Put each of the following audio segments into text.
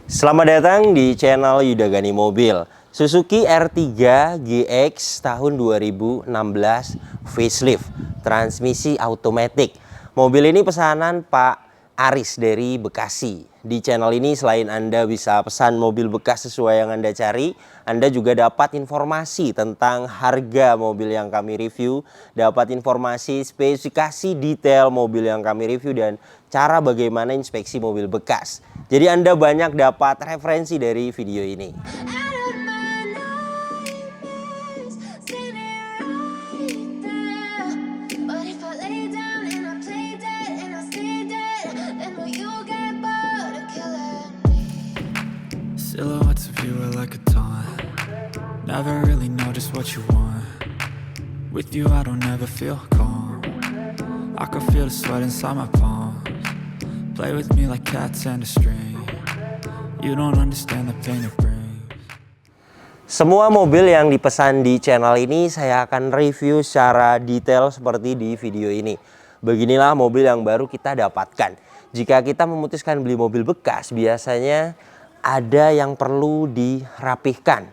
Selamat datang di channel Yudagani Mobil. Suzuki R3 GX tahun 2016 facelift, transmisi automatic. Mobil ini pesanan Pak Aris dari Bekasi. Di channel ini selain Anda bisa pesan mobil bekas sesuai yang Anda cari, Anda juga dapat informasi tentang harga mobil yang kami review, dapat informasi spesifikasi detail mobil yang kami review, dan cara bagaimana inspeksi mobil bekas. Jadi Anda banyak dapat referensi dari video ini. Silhouettes of you are like a taunt. Never really know just what you want. With you I don't ever feel calm. I can feel the sweat inside my palms. Play with me like cats and a string. You don't understand the pain it brings. Semua mobil yang dipesan di channel ini saya akan review secara detail seperti di video ini. Beginilah mobil yang baru kita dapatkan. Jika kita memutuskan beli mobil bekas, biasanya ada yang perlu dirapihkan.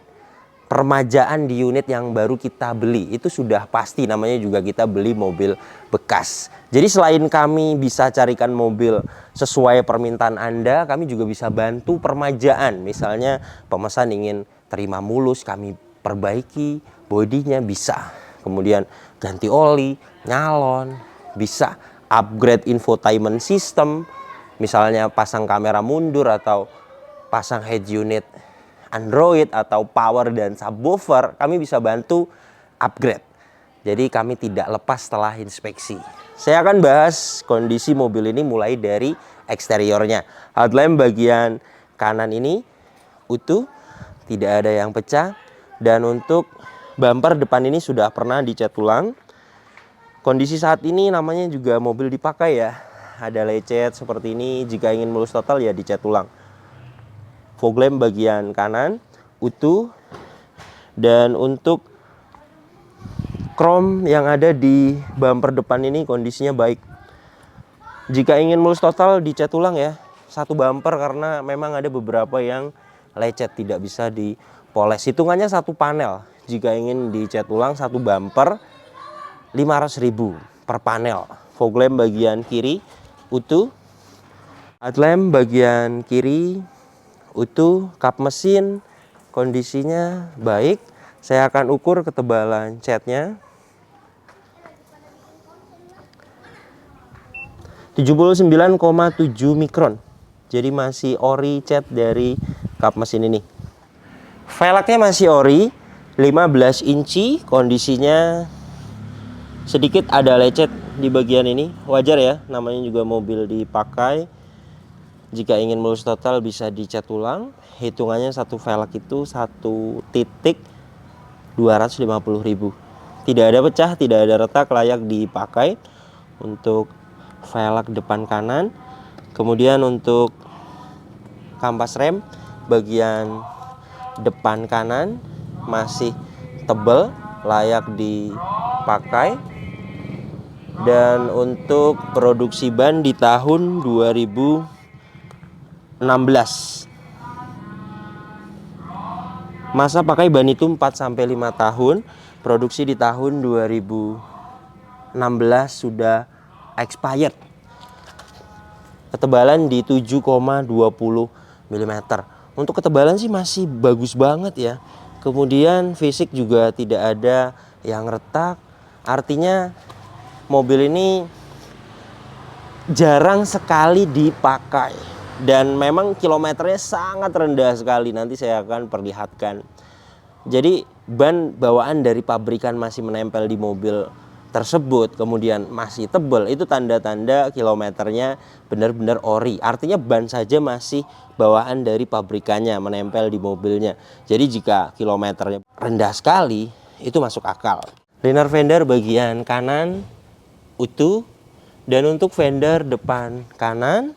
Permajaan di unit yang baru kita beli itu sudah pasti, namanya juga kita beli mobil bekas. Jadi selain kami bisa carikan mobil sesuai permintaan Anda, kami juga bisa bantu permajaan. Misalnya pemesan ingin terima mulus, kami perbaiki bodinya bisa. Kemudian ganti oli, nyalon, bisa upgrade infotainment system. Misalnya pasang kamera mundur atau pasang head unit Android atau power dan subwoofer, kami bisa bantu upgrade. Jadi kami tidak lepas setelah inspeksi. Saya akan bahas kondisi mobil ini mulai dari eksteriornya. Headlamp bagian kanan ini utuh, tidak ada yang pecah. Dan untuk bumper depan ini sudah pernah dicat ulang. Kondisi saat ini namanya juga mobil dipakai ya. Ada lecet seperti ini, jika ingin mulus total ya dicat ulang. Fog lamp bagian kanan utuh, dan untuk krom yang ada di bumper depan ini kondisinya baik. Jika ingin mulus total dicat ulang ya satu bumper, karena memang ada beberapa yang lecet tidak bisa dipoles. Hitungannya satu panel. Jika ingin dicat ulang satu bumper 500.000 per panel. Fog lamp bagian kiri utuh, headlamp bagian kiri utuh, kap mesin kondisinya baik. Saya akan ukur ketebalan catnya. 79,7 mikron. Jadi masih ori cat dari kap mesin ini. Velgnya masih ori, 15 inci, kondisinya sedikit ada lecet di bagian ini. Wajar ya, namanya juga mobil dipakai. Jika ingin mulus total bisa dicat ulang. Hitungannya satu velg itu 1.250.000. Tidak ada pecah, tidak ada retak, layak dipakai. Untuk velg depan kanan. Kemudian untuk kampas rem bagian depan kanan masih tebal, layak dipakai. Dan untuk produksi ban di tahun 2016. Masa pakai ban itu 4-5 tahun. Produksi di tahun 2016 sudah expired. Ketebalan di 7,20 mm. Untuk ketebalan sih masih bagus banget ya. Kemudian fisik juga tidak ada yang retak. Artinya mobil ini jarang sekali dipakai. Dan memang kilometernya sangat rendah sekali. Nanti saya akan perlihatkan. Jadi ban bawaan dari pabrikan masih menempel di mobil tersebut, kemudian masih tebal, itu tanda-tanda kilometernya benar-benar ori. Artinya ban saja masih bawaan dari pabrikannya menempel di mobilnya. Jadi jika kilometernya rendah sekali, itu masuk akal. Liner fender bagian kanan utuh, dan untuk fender depan kanan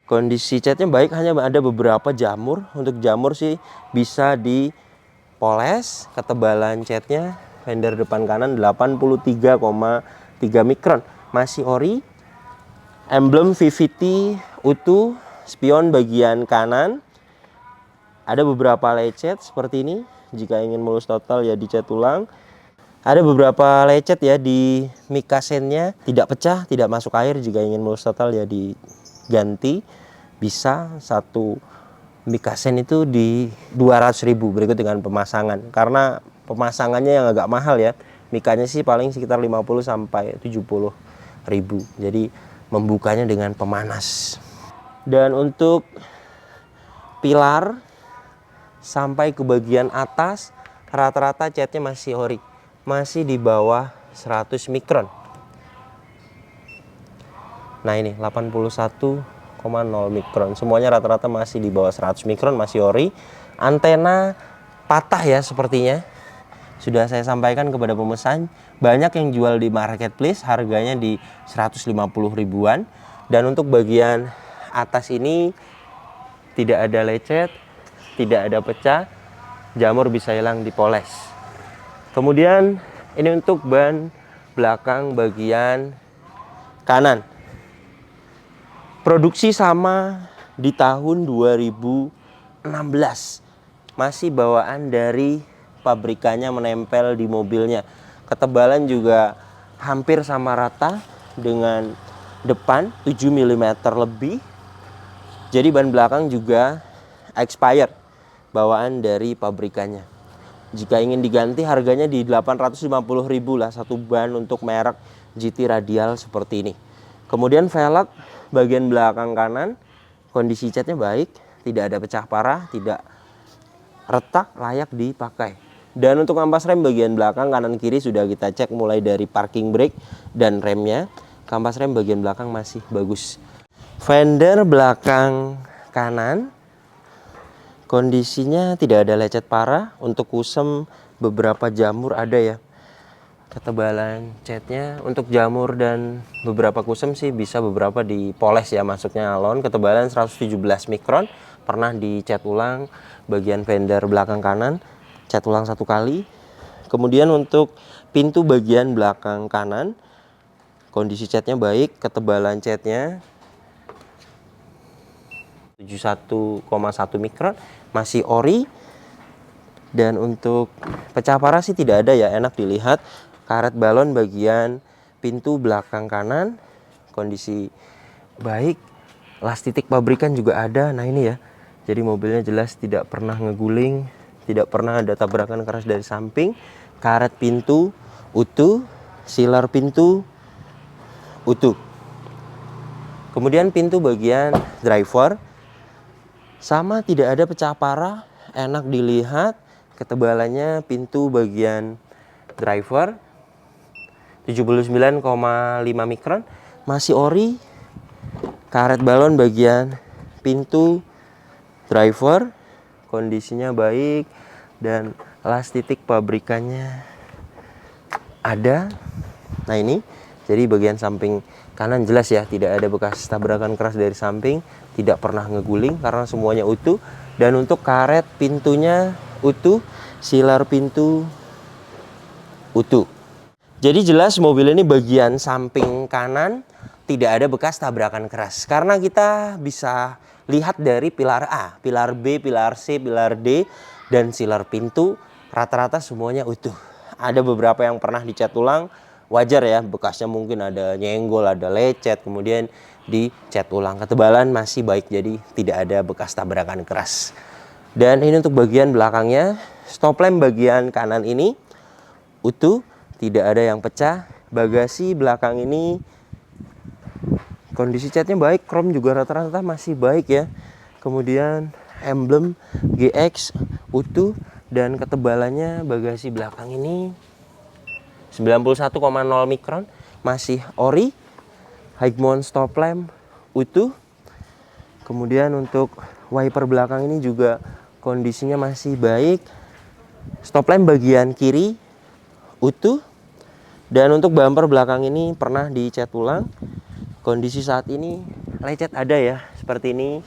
kondisi catnya baik, hanya ada beberapa jamur. Untuk jamur sih bisa dipoles. Ketebalan catnya fender depan kanan 83,3 mikron. Masih ori. Emblem VVT utuh. Spion bagian kanan Ada beberapa lecet seperti ini. Jika ingin mulus total ya dicat ulang. Ada beberapa lecet ya di mikasennya, tidak pecah, tidak masuk air. Jika ingin mulus total ya diganti. Bisa satu mikasen itu di 200.000 berikut dengan pemasangan. Karena pemasangannya yang agak mahal ya. Mikanya sih paling sekitar 50 sampai 70.000. Jadi membukanya dengan pemanas. Dan untuk pilar sampai ke bagian atas rata-rata catnya masih ori, masih di bawah 100 mikron. Nah ini 81,0 mikron, semuanya rata-rata masih di bawah 100 mikron, masih ori. Antena patah ya sepertinya, sudah saya sampaikan kepada pemesan. Banyak yang jual di marketplace, harganya di 150 ribuan. Dan untuk bagian atas ini tidak ada lecet, tidak ada pecah, jamur bisa hilang dipoles. Kemudian ini untuk ban belakang bagian kanan. Produksi sama di tahun 2016. Masih bawaan dari pabrikannya menempel di mobilnya. Ketebalan juga hampir sama rata dengan depan 7 mm lebih. Jadi ban belakang juga expired, bawaan dari pabrikannya. Jika ingin diganti harganya di 850.000 lah satu ban untuk merek GT Radial seperti ini. Kemudian velg bagian belakang kanan kondisi catnya baik, tidak ada pecah parah, tidak retak, layak dipakai. Dan untuk ampas rem bagian belakang kanan kiri sudah kita cek mulai dari parking brake dan remnya. Kampas rem bagian belakang masih bagus. Fender belakang kanan kondisinya tidak ada lecet parah. Untuk kusem beberapa jamur ada ya. Ketebalan catnya untuk jamur dan beberapa kusem sih bisa beberapa dipoles ya, masuknya alon. Ketebalan 117 mikron, pernah dicat ulang bagian fender belakang kanan, cat ulang 1 kali. Kemudian untuk pintu bagian belakang kanan kondisi catnya baik, ketebalan catnya 71,1 mikron, masih ori. Dan untuk pecah parah sih tidak ada ya, enak dilihat. Karet balon bagian pintu belakang kanan kondisi baik. Las titik pabrikan juga ada. Nah ini ya, jadi mobilnya jelas tidak pernah ngeguling, tidak pernah ada tabrakan keras dari samping. Karet pintu utuh, sealer pintu utuh. Kemudian pintu bagian driver sama, tidak ada pecah parah, enak dilihat. Ketebalannya pintu bagian driver 79,5 mikron, masih ori. Karet balon bagian pintu driver kondisinya baik dan las titik pabrikannya ada. Nah ini, jadi bagian samping kanan jelas ya, tidak ada bekas tabrakan keras dari samping, tidak pernah ngeguling karena semuanya utuh. Dan untuk karet pintunya utuh, sealer pintu utuh. Jadi jelas mobil ini bagian samping kanan tidak ada bekas tabrakan keras. Karena kita bisa lihat dari pilar A, pilar B, pilar C, pilar D, dan sealer pintu rata-rata semuanya utuh. Ada beberapa yang pernah dicat ulang, wajar ya, bekasnya mungkin ada nyenggol, ada lecet, kemudian dicat ulang. Ketebalan masih baik, jadi tidak ada bekas tabrakan keras. Dan ini untuk bagian belakangnya, stop lamp bagian kanan ini utuh, tidak ada yang pecah. Bagasi belakang ini kondisi catnya baik, krom juga rata-rata masih baik ya. Kemudian emblem GX utuh, dan ketebalannya bagasi belakang ini 91,0 mikron, masih ori. High mount stop lamp utuh. Kemudian untuk wiper belakang ini juga kondisinya masih baik. Stop lamp bagian kiri utuh. Dan untuk bumper belakang ini pernah dicat ulang. Kondisi saat ini lecet ada ya, seperti ini.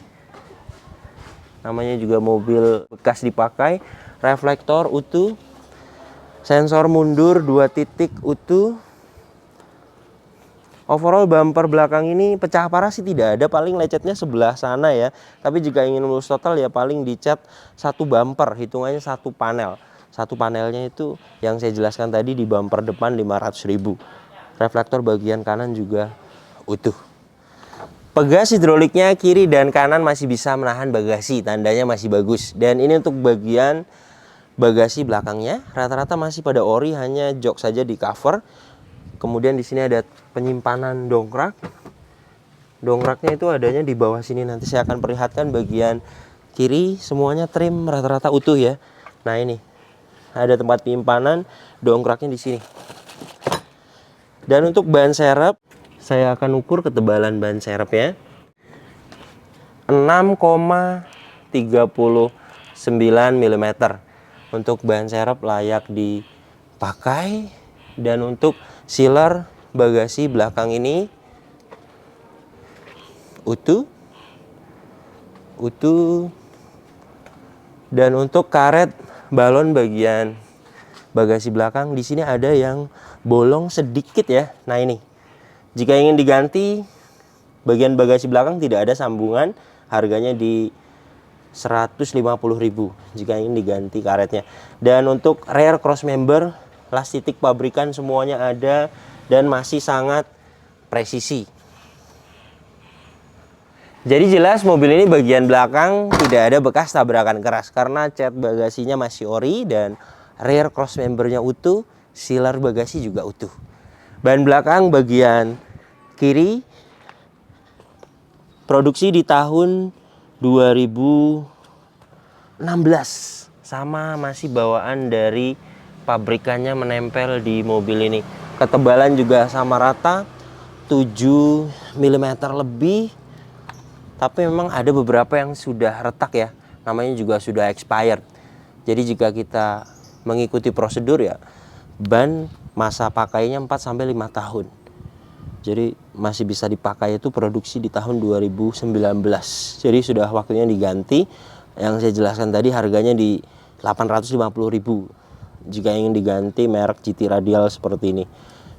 Namanya juga mobil bekas dipakai. Reflektor utuh. Sensor mundur 2 titik utuh. Overall bumper belakang ini pecah parah sih tidak ada, paling lecetnya sebelah sana ya. Tapi jika ingin mulus total ya paling dicat satu bumper, hitungannya satu panel. Satu panelnya itu yang saya jelaskan tadi di bumper depan 500.000. Reflektor bagian kanan juga utuh. Pegas hidroliknya kiri dan kanan masih bisa menahan bagasi, tandanya masih bagus. Dan ini untuk bagian bagasi belakangnya rata-rata masih pada ori, hanya jok saja di cover. Kemudian di sini ada penyimpanan dongkrak. Dongkraknya itu adanya di bawah sini. Nanti saya akan perlihatkan bagian kiri semuanya trim rata-rata utuh ya. Nah ini ada tempat penyimpanan dongkraknya di sini. Dan untuk ban serep saya akan ukur ketebalan ban serepnya 6,39 mm. Untuk ban serep layak dipakai. Dan untuk sealer bagasi belakang ini utuh. Dan untuk karet balon bagian bagasi belakang di sini ada yang bolong sedikit ya. Nah ini, jika ingin diganti bagian bagasi belakang tidak ada sambungan, harganya di 150.000 jika ingin diganti karetnya. Dan untuk rear cross member, las titik pabrikan semuanya ada dan masih sangat presisi. Jadi jelas mobil ini bagian belakang tidak ada bekas tabrakan keras karena cat bagasinya masih ori dan rear cross membernya utuh, sealer bagasi juga utuh. Ban belakang bagian kiri produksi di tahun 2016, sama masih bawaan dari pabrikannya menempel di mobil ini. Ketebalan juga sama rata 7 mm lebih. Tapi memang ada beberapa yang sudah retak ya, namanya juga sudah expired. Jadi jika kita mengikuti prosedur ya, ban masa pakainya 4-5 tahun. Jadi masih bisa dipakai, itu produksi di tahun 2019. Jadi sudah waktunya diganti. Yang saya jelaskan tadi harganya di 850.000 jika ingin diganti merek GT Radial seperti ini.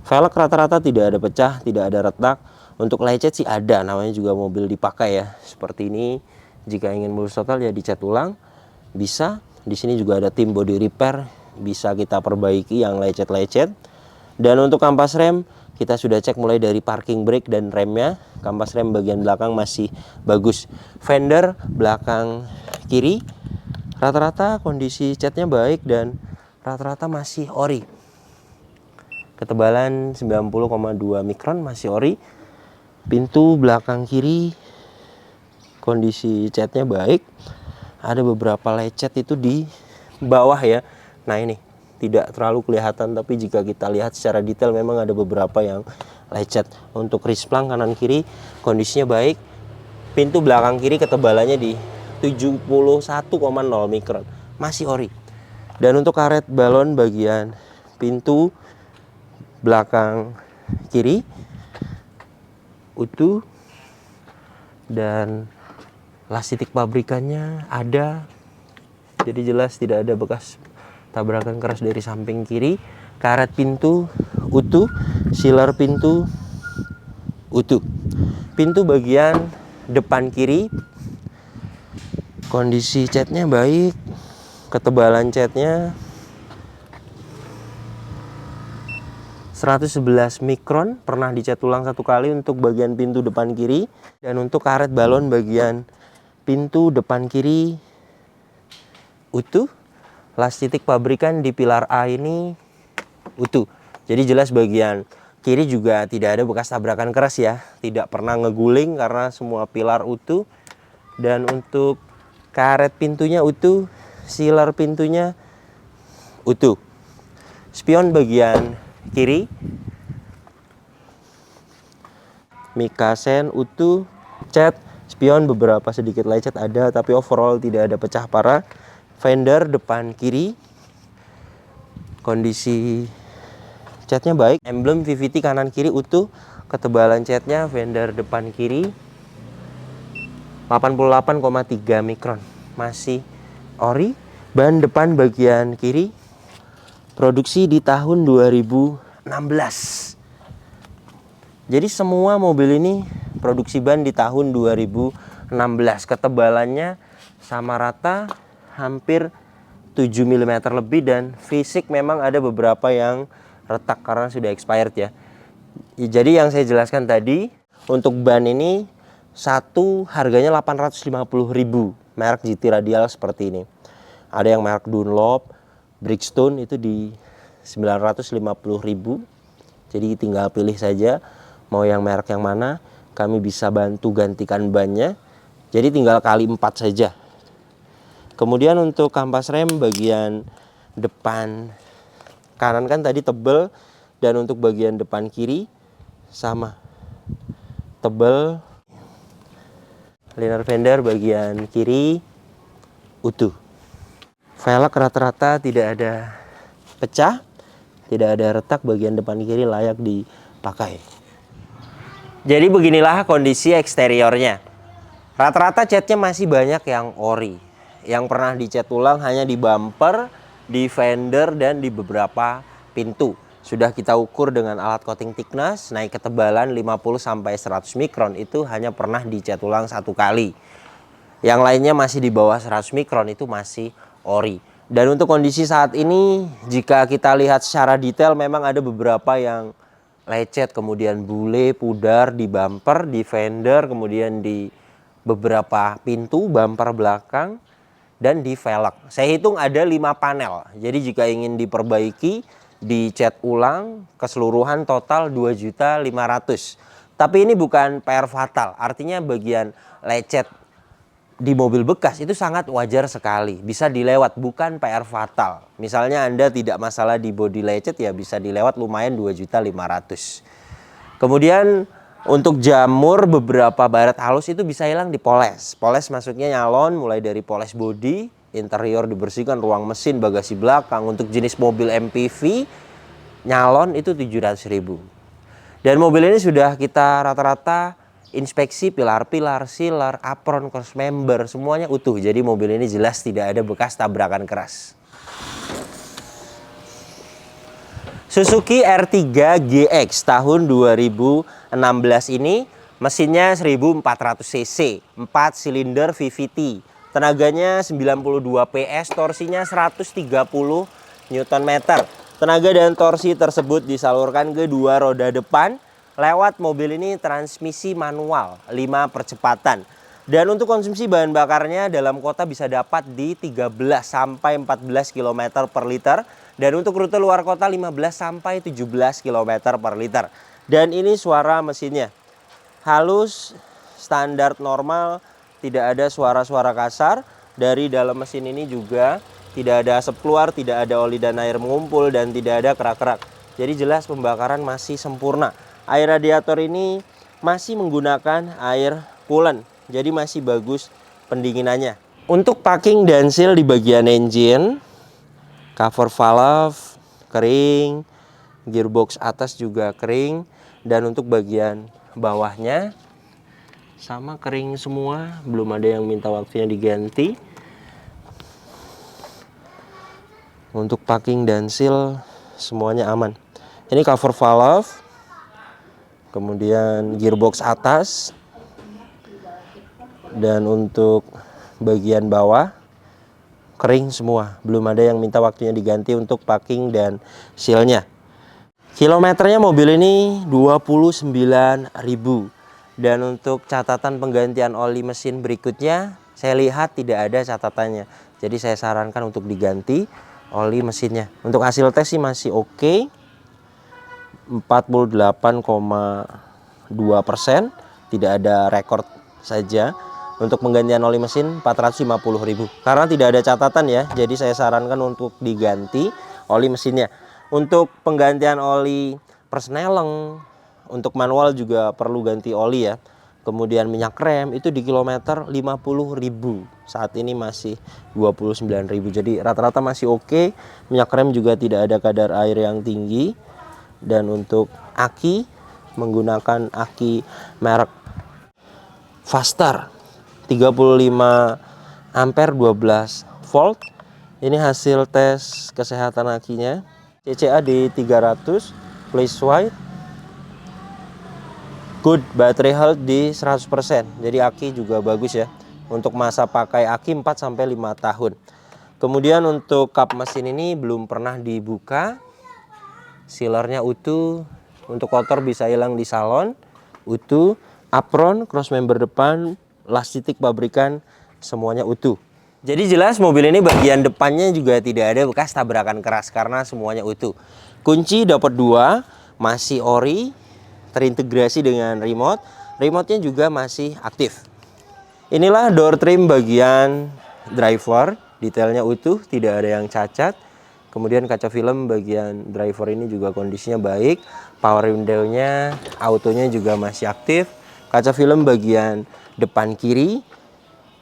Velg rata-rata tidak ada pecah, tidak ada retak. Untuk lecet sih ada, namanya juga mobil dipakai ya. Seperti ini, jika ingin mulus total ya dicat ulang, bisa. Di sini juga ada tim body repair, bisa kita perbaiki yang lecet-lecet. Dan untuk kampas rem, kita sudah cek mulai dari parking brake dan remnya. Kampas rem bagian belakang masih bagus. Fender belakang kiri, rata-rata kondisi catnya baik dan rata-rata masih ori. Ketebalan 90,2 mikron masih ori. Pintu belakang kiri kondisi catnya baik. Ada beberapa lecet itu di bawah ya. Nah ini tidak terlalu kelihatan, tapi jika kita lihat secara detail memang ada beberapa yang lecet. Untuk risplang kanan kiri kondisinya baik. Pintu belakang kiri ketebalannya di 71,0 mikron, masih ori. Dan untuk karet balon bagian pintu belakang kiri utuh dan las titik pabrikannya ada. Jadi jelas tidak ada bekas tabrakan keras dari samping kiri. Karet pintu utuh, sealer pintu utuh. Pintu bagian depan kiri kondisi catnya baik. Ketebalan catnya 111 mikron, pernah dicat ulang satu kali untuk bagian pintu depan kiri. Dan untuk karet balon bagian pintu depan kiri utuh. Las titik pabrikan di pilar A ini utuh. Jadi jelas bagian kiri juga tidak ada bekas tabrakan keras ya, tidak pernah ngeguling karena semua pilar utuh. Dan untuk karet pintunya utuh, sealer pintunya utuh. Spion bagian kiri mikasen utuh. Cat spion beberapa sedikit lecet ada, tapi overall tidak ada pecah parah. Fender depan kiri kondisi catnya baik. Emblem VVT kanan kiri utuh. Ketebalan catnya fender depan kiri 88,3 mikron, masih ori. Ban depan bagian kiri produksi di tahun 2016. Jadi semua mobil ini produksi ban di tahun 2016. Ketebalannya sama rata, hampir 7 mm lebih, dan fisik memang ada beberapa yang retak karena sudah expired ya. Jadi yang saya jelaskan tadi, untuk ban ini satu harganya 850.000, merek GT Radial seperti ini. Ada yang merek Dunlop, Bridgestone itu di 950.000. Jadi tinggal pilih saja mau yang merek yang mana, kami bisa bantu gantikan bannya. Jadi tinggal kali 4 saja. Kemudian untuk kampas rem bagian depan kanan kan tadi tebel, dan untuk bagian depan kiri sama tebel. Liner fender bagian kiri utuh. Velg rata-rata tidak ada pecah, tidak ada retak, bagian depan kiri layak dipakai. Jadi beginilah kondisi eksteriornya. Rata-rata catnya masih banyak yang ori. Yang pernah dicat ulang hanya di bumper, di fender, dan di beberapa pintu. Sudah kita ukur dengan alat coating thickness, naik ketebalan 50-100 mikron, itu hanya pernah dicat ulang 1 kali. Yang lainnya masih di bawah 100 mikron, itu masih ori. Dan untuk kondisi saat ini, jika kita lihat secara detail, memang ada beberapa yang lecet, kemudian bule, pudar di bumper, di fender, kemudian di beberapa pintu, bumper belakang, dan di velg. Saya hitung ada 5 panel. Jadi jika ingin diperbaiki, dicat ulang, keseluruhan total 2.500.000. Tapi ini bukan PR fatal, artinya bagian lecet di mobil bekas itu sangat wajar sekali, bisa dilewat, bukan PR fatal. Misalnya Anda tidak masalah di bodi lecet, ya bisa dilewat, lumayan 2.500.000. Kemudian untuk jamur beberapa baret halus itu bisa hilang dipoles. Poles maksudnya nyalon, mulai dari poles bodi, interior dibersihkan, ruang mesin, bagasi belakang. Untuk jenis mobil MPV nyalon itu 700.000. Dan mobil ini sudah kita rata-rata inspeksi pilar-pilar, sealer, apron, cross member, semuanya utuh. Jadi mobil ini jelas tidak ada bekas tabrakan keras. Suzuki R3 GX tahun 2016 ini mesinnya 1400 cc, 4 silinder VVT. Tenaganya 92 PS, torsinya 130 Nm. Tenaga dan torsi tersebut disalurkan ke dua roda depan. Lewat mobil ini transmisi manual 5 percepatan. Dan untuk konsumsi bahan bakarnya dalam kota bisa dapat di 13 sampai 14 km per liter. Dan untuk rute luar kota 15 sampai 17 km per liter. Dan ini suara mesinnya halus, standar normal, tidak ada suara-suara kasar. Dari dalam mesin ini juga tidak ada asap keluar, tidak ada oli dan air mengumpul, dan tidak ada kerak-kerak. Jadi jelas pembakaran masih sempurna. Air radiator ini masih menggunakan air coolant, jadi masih bagus pendinginannya. Untuk packing dan seal di bagian engine, cover valve kering, gearbox atas juga kering, dan untuk bagian bawahnya sama kering semua, belum ada yang minta waktunya diganti. Untuk packing dan seal semuanya aman. Ini cover valve, kemudian gearbox atas, dan untuk bagian bawah kering semua, belum ada yang minta waktunya diganti untuk packing dan sealnya. Kilometernya mobil ini 29.000. Dan untuk catatan penggantian oli mesin berikutnya, saya lihat tidak ada catatannya, jadi saya sarankan untuk diganti oli mesinnya. Untuk hasil tes sih masih oke, 48,2%, tidak ada rekor saja. Untuk penggantian oli mesin 450.000. Karena tidak ada catatan ya, jadi saya sarankan untuk diganti oli mesinnya. Untuk penggantian oli persneleng, untuk manual juga perlu ganti oli ya. Kemudian minyak rem itu di kilometer 50.000. Saat ini masih 29.000. Jadi rata-rata masih oke. Minyak rem juga tidak ada kadar air yang tinggi. Dan untuk aki menggunakan aki merek Faster 35 ampere 12 volt. Ini hasil tes kesehatan akinya. CCA di 300, place white. good battery health di 100%. Jadi aki juga bagus ya. Untuk masa pakai aki 4 sampai 5 tahun. Kemudian untuk kap mesin ini belum pernah dibuka. Sealernya utuh. Untuk kotor bisa hilang di salon. Utuh. Apron, cross member depan, las titik pabrikan, semuanya utuh. Jadi jelas mobil ini bagian depannya juga tidak ada bekas tabrakan keras karena semuanya utuh. Kunci dapat 2, masih ori, terintegrasi dengan remote. Remote-nya juga masih aktif. Inilah door trim bagian driver, detailnya utuh, tidak ada yang cacat. Kemudian kaca film bagian driver ini juga kondisinya baik. Power window-nya, autonya juga masih aktif. Kaca film bagian depan kiri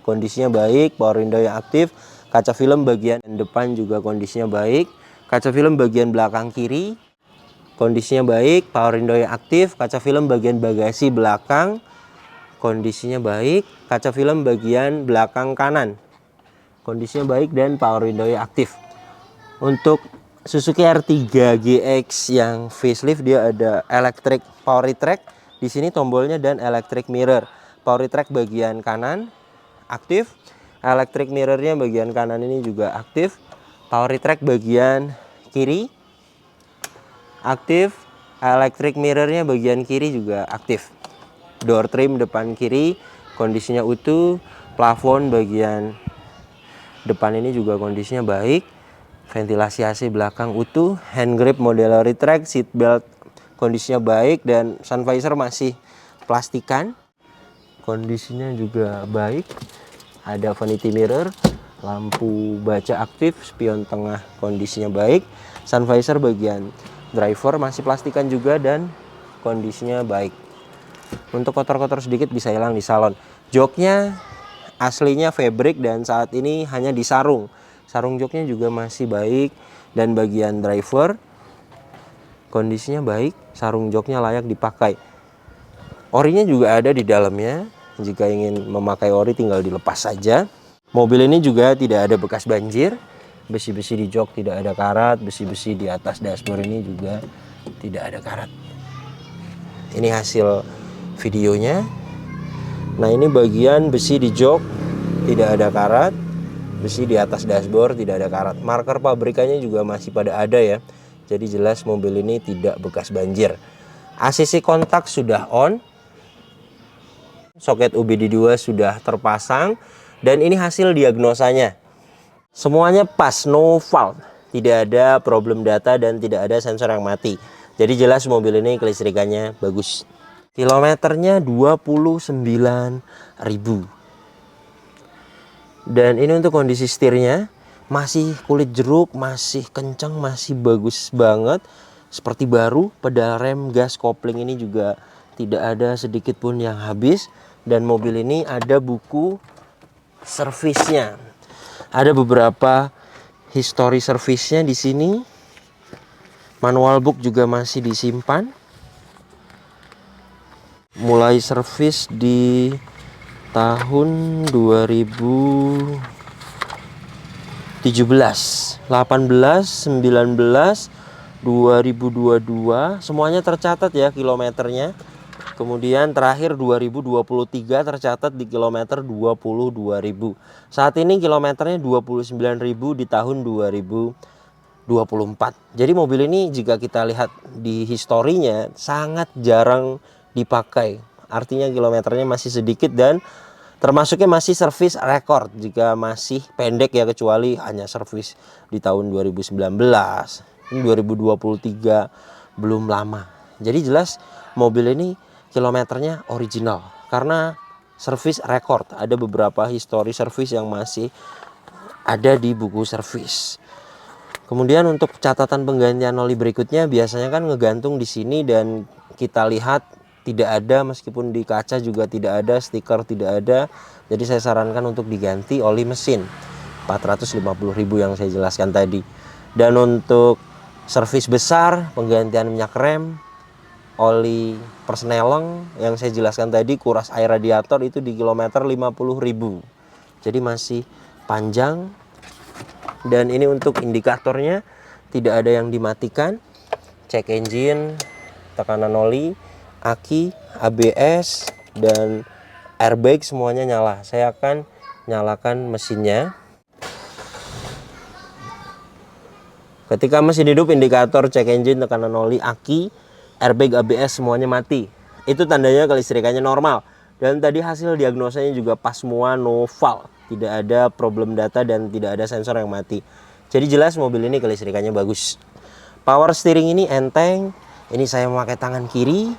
kondisinya baik, power window yang aktif. Kaca film bagian depan juga kondisinya baik. Kaca film bagian belakang kiri kondisinya baik, power window yang aktif. Kaca film bagian bagasi belakang kondisinya baik. Kaca film bagian belakang kanan kondisinya baik dan power window yang aktif. Untuk Suzuki R3 GX yang facelift, dia ada electric power retract di sini tombolnya dan electric mirror. Power retract bagian kanan aktif, electric mirrornya bagian kanan ini juga aktif. Power retract bagian kiri aktif, electric mirrornya bagian kiri juga aktif. Door trim depan kiri kondisinya utuh. Plafon bagian depan ini juga kondisinya baik. Ventilasi AC belakang utuh. Hand grip model retract, seat belt kondisinya baik dan sun visor masih plastikan. Kondisinya juga baik. Ada vanity mirror, lampu baca aktif, spion tengah kondisinya baik. Sun visor bagian driver masih plastikan juga dan kondisinya baik. Untuk kotor-kotor sedikit bisa hilang di salon. Joknya aslinya fabric dan saat ini hanya disarung. Sarung joknya juga masih baik dan bagian driver kondisinya baik. Sarung joknya layak dipakai. Orinya juga ada di dalamnya. Jika ingin memakai ori tinggal dilepas saja. Mobil ini juga tidak ada bekas banjir. Besi-besi di jok tidak ada karat. Besi-besi di atas dashboard ini juga tidak ada karat. Ini hasil videonya. Nah, ini bagian besi di jok tidak ada karat. Besi di atas dashboard tidak ada karat. Marker pabrikannya juga masih pada ada ya. Jadi jelas mobil ini tidak bekas banjir. ACC kontak sudah on. Soket OBD2 sudah terpasang. Dan ini hasil diagnosanya. Semuanya pas, no fault. Tidak ada problem data dan tidak ada sensor yang mati. Jadi jelas mobil ini kelistrikannya bagus. Kilometernya 29.000. Dan ini untuk kondisi setirnya. Masih kulit jeruk, masih kencang, masih bagus banget. Seperti baru. Pedal rem, gas, kopling ini juga tidak ada sedikit pun yang habis. Dan mobil ini ada buku servisnya. Ada beberapa history servisnya di sini. Manual book juga masih disimpan. Mulai servis di tahun 2017, 18, 19, 2022 semuanya tercatat ya kilometernya. Kemudian terakhir 2023 tercatat di kilometer 22.000. Saat ini kilometernya 29.000 di tahun 2024. Jadi mobil ini jika kita lihat di historinya sangat jarang dipakai. Artinya kilometernya masih sedikit dan termasuknya masih servis record jika masih pendek ya, kecuali hanya servis di tahun 2019. Ini 2023 belum lama. Jadi jelas mobil ini kilometernya original karena servis record. Ada beberapa histori servis yang masih ada di buku servis. Kemudian untuk catatan penggantian oli berikutnya biasanya kan ngegantung di sini dan kita lihat tidak ada, meskipun di kaca juga tidak ada, stiker tidak ada. Jadi saya sarankan untuk diganti oli mesin 450.000 yang saya jelaskan tadi. Dan untuk servis besar, penggantian minyak rem, oli persneleng yang saya jelaskan tadi, kuras air radiator itu di kilometer 50.000. Jadi masih panjang. Dan ini untuk indikatornya tidak ada yang dimatikan. Cek engine, tekanan oli, aki, ABS dan airbag semuanya nyala. Saya akan nyalakan mesinnya. Ketika mesin hidup, indikator cek engine, tekanan oli, aki, airbag, ABS semuanya mati. Itu tandanya kelistrikannya normal. Dan tadi hasil diagnosanya juga pas semua, no fault. Tidak ada problem data dan tidak ada sensor yang mati. Jadi jelas mobil ini kelistrikannya bagus. Power steering ini enteng. Ini saya memakai tangan kiri.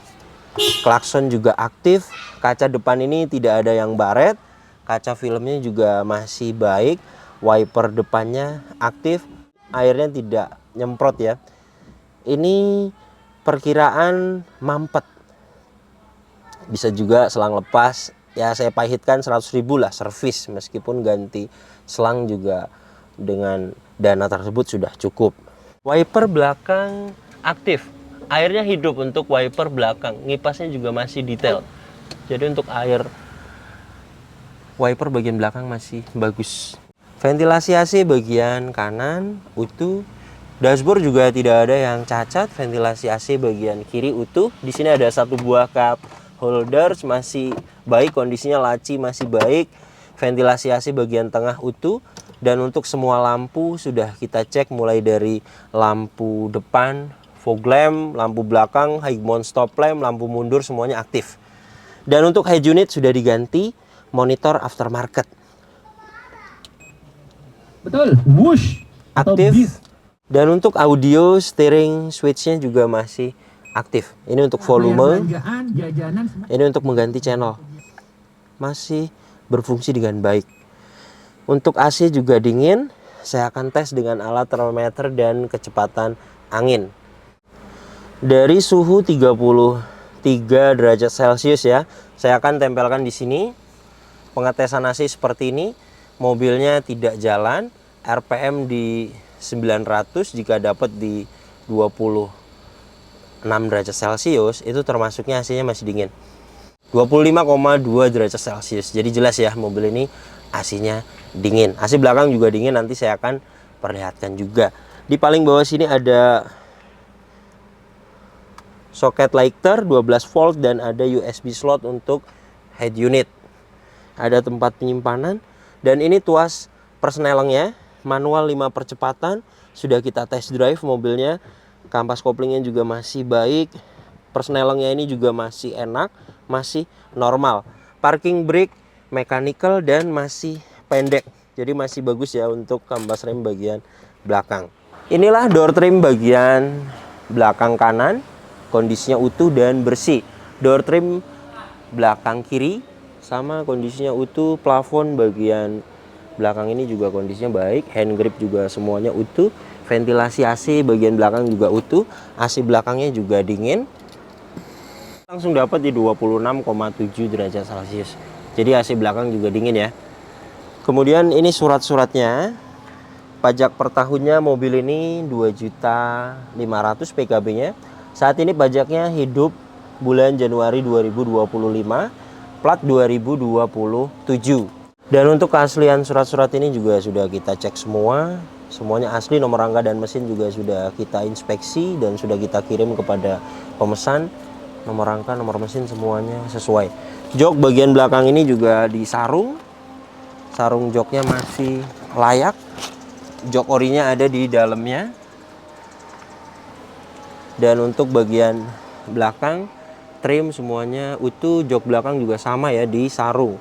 Klakson juga aktif. Kaca depan ini tidak ada yang baret. Kaca filmnya juga masih baik. Wiper depannya aktif. Airnya tidak nyemprot ya. Ini perkiraan mampet. Bisa juga selang lepas. Ya saya pahitkan 100.000 lah servis. Meskipun ganti selang juga dengan dana tersebut sudah cukup. Wiper belakang aktif. Airnya hidup untuk wiper belakang. Ngipasnya juga masih detail. Jadi untuk air wiper bagian belakang masih bagus. Ventilasi AC bagian kanan utuh. Dashboard juga tidak ada yang cacat. Ventilasi AC bagian kiri utuh. Di sini ada satu buah cup holders masih baik, kondisinya laci masih baik. Ventilasi AC bagian tengah utuh. Dan untuk semua lampu sudah kita cek mulai dari lampu depan, fog lamp, lampu belakang, high mount stop lamp, lampu mundur semuanya aktif. Dan untuk head unit sudah diganti, monitor aftermarket. Betul, whoosh Aktif. Dan untuk audio, steering switch-nya juga masih aktif. Ini untuk volume, ini untuk mengganti channel. Masih berfungsi dengan baik. Untuk AC juga dingin. Saya akan tes dengan alat termometer dan kecepatan angin. Dari suhu 33 derajat Celcius ya. Saya akan tempelkan di sini. Pengetesan AC seperti ini. Mobilnya tidak jalan, RPM di 900 jika dapat di 26 derajat Celcius itu termasuknya AC-nya masih dingin. 25,2 derajat Celcius. Jadi jelas ya mobil ini AC-nya dingin. AC belakang juga dingin, nanti saya akan perlihatkan juga. Di paling bawah sini ada soket lighter 12 volt dan ada USB slot untuk head unit. Ada tempat penyimpanan. Dan ini tuas persnelengnya, manual 5 percepatan. Sudah kita test drive mobilnya. Kampas koplingnya juga masih baik. Persnelengnya ini juga masih enak, masih normal. Parking brake mechanical dan masih pendek. Jadi masih bagus ya untuk kampas rem bagian belakang. Inilah door trim bagian belakang kanan. Kondisinya utuh dan bersih. Door trim belakang kiri sama kondisinya utuh. Plafon bagian belakang ini juga kondisinya baik. Hand grip juga semuanya utuh. Ventilasi AC bagian belakang juga utuh. AC belakangnya juga dingin. Langsung dapat di 26,7 derajat Celcius. Jadi AC belakang juga dingin ya. Kemudian ini surat-suratnya. Pajak per tahunnya mobil ini 2.500.000 PKB-nya. Saat ini pajaknya hidup bulan Januari 2025. Plat 2027. Dan untuk keaslian surat-surat ini juga sudah kita cek semua. Semuanya asli, nomor rangka dan mesin juga sudah kita inspeksi dan sudah kita kirim kepada pemesan. Nomor rangka, nomor mesin semuanya sesuai. Jok bagian belakang ini juga disarung. Sarung joknya masih layak. Jok orinya ada di dalamnya. Dan untuk bagian belakang trim semuanya utuh. Jok belakang juga sama ya, disarung.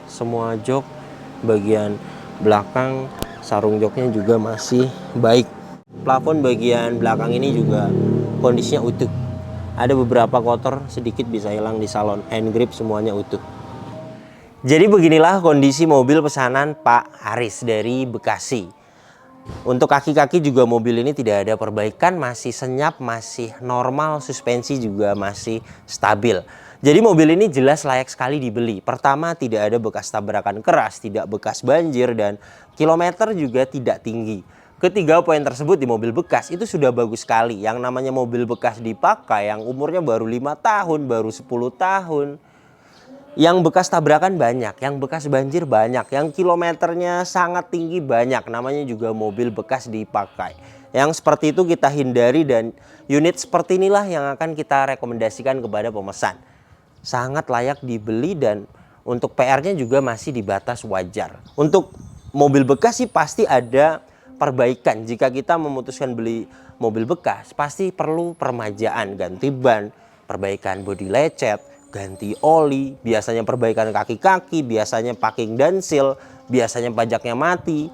Semua jok bagian belakang sarung joknya juga masih baik. Plafon bagian belakang ini juga kondisinya utuh. Ada beberapa kotor sedikit bisa hilang di salon. Hand grip semuanya utuh. Jadi beginilah kondisi mobil pesanan Pak Haris dari Bekasi. Untuk kaki-kaki juga mobil ini tidak ada perbaikan, masih senyap, masih normal, suspensi juga masih stabil. Jadi mobil ini jelas layak sekali dibeli. Pertama, tidak ada bekas tabrakan keras, tidak bekas banjir, dan kilometer juga tidak tinggi. Ketiga poin tersebut di mobil bekas itu sudah bagus sekali. Yang namanya mobil bekas dipakai yang umurnya baru 5 tahun, baru 10 tahun. Yang bekas tabrakan banyak, yang bekas banjir banyak, yang kilometernya sangat tinggi banyak. Namanya juga mobil bekas dipakai. Yang seperti itu kita hindari dan unit seperti inilah yang akan kita rekomendasikan kepada pemesan. sangat layak dibeli dan untuk PR-nya juga masih di batas wajar. Untuk mobil bekas sih pasti ada perbaikan. Jika kita memutuskan beli mobil bekas, pasti perlu permajaan, ganti ban, perbaikan bodi lecet, ganti oli, biasanya perbaikan kaki-kaki, biasanya packing dan seal, biasanya pajaknya mati,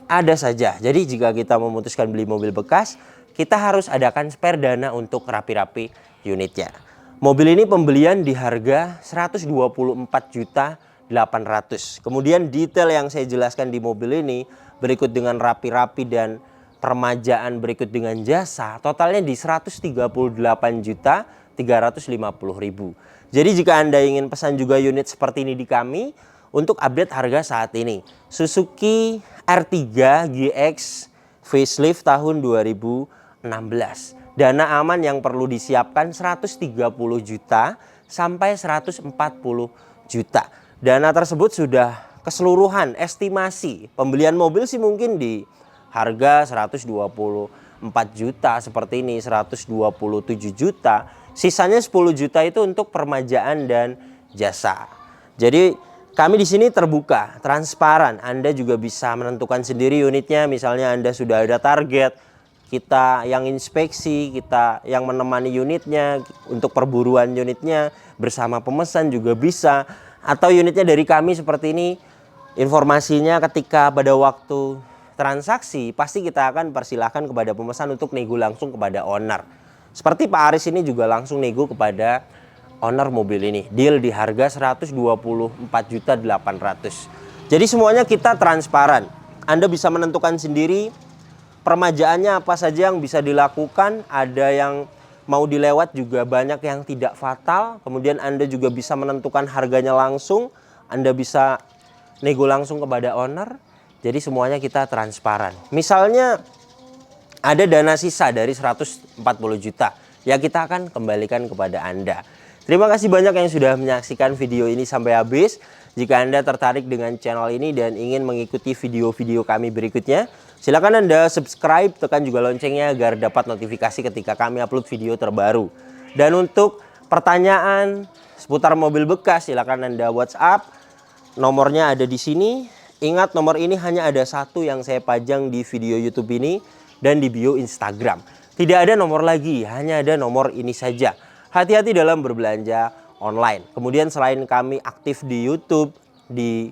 ada saja. Jadi jika kita memutuskan beli mobil bekas, kita harus adakan spare dana untuk rapi-rapi unitnya. Mobil ini pembelian di harga 124.800.000. Kemudian detail yang saya jelaskan di mobil ini berikut dengan rapi-rapi dan permajaan berikut dengan jasa, totalnya di 138.350.000. Jadi jika Anda ingin pesan juga unit seperti ini di kami, untuk update harga saat ini, Suzuki R3 GX facelift tahun 2016. Dana aman yang perlu disiapkan 130 juta sampai 140 juta. Dana tersebut sudah keseluruhan estimasi. Pembelian mobil sih mungkin di harga 124 juta seperti ini, 127 juta. Sisanya 10 juta itu untuk permajaan dan jasa. Jadi kami di sini terbuka, transparan. Anda juga bisa menentukan sendiri unitnya. Misalnya Anda sudah ada target, kita yang inspeksi, kita yang menemani unitnya untuk perburuan unitnya bersama pemesan juga bisa. Atau unitnya dari kami seperti ini, informasinya ketika pada waktu transaksi pasti kita akan persilahkan kepada pemesan untuk nego langsung kepada owner. Seperti Pak Aris ini juga langsung nego kepada owner mobil ini. Deal di harga 124.800.000. Jadi semuanya kita transparan. Anda bisa menentukan sendiri permajaannya apa saja yang bisa dilakukan, ada yang mau dilewat juga banyak yang tidak fatal. Kemudian Anda juga bisa menentukan harganya langsung, Anda bisa nego langsung kepada owner. Jadi semuanya kita transparan. Misalnya ada dana sisa dari 140 juta, ya kita akan kembalikan kepada Anda. Terima kasih banyak yang sudah menyaksikan video ini sampai habis. Jika Anda tertarik dengan channel ini dan ingin mengikuti video-video kami berikutnya, silakan Anda subscribe, tekan juga loncengnya agar dapat notifikasi ketika kami upload video terbaru. Dan untuk pertanyaan seputar mobil bekas, silakan Anda WhatsApp. Nomornya ada di sini. Ingat, nomor ini hanya ada satu yang saya pajang di video YouTube ini dan di bio Instagram. Tidak ada nomor lagi, hanya ada nomor ini saja. Hati-hati dalam berbelanja online. Kemudian selain kami aktif di YouTube, di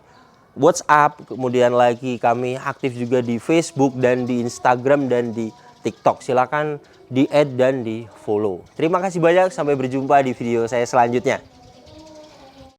WhatsApp, kemudian lagi kami aktif juga di Facebook dan di Instagram dan di TikTok. Silakan di-add dan di-follow. Terima kasih banyak, sampai berjumpa di video saya selanjutnya.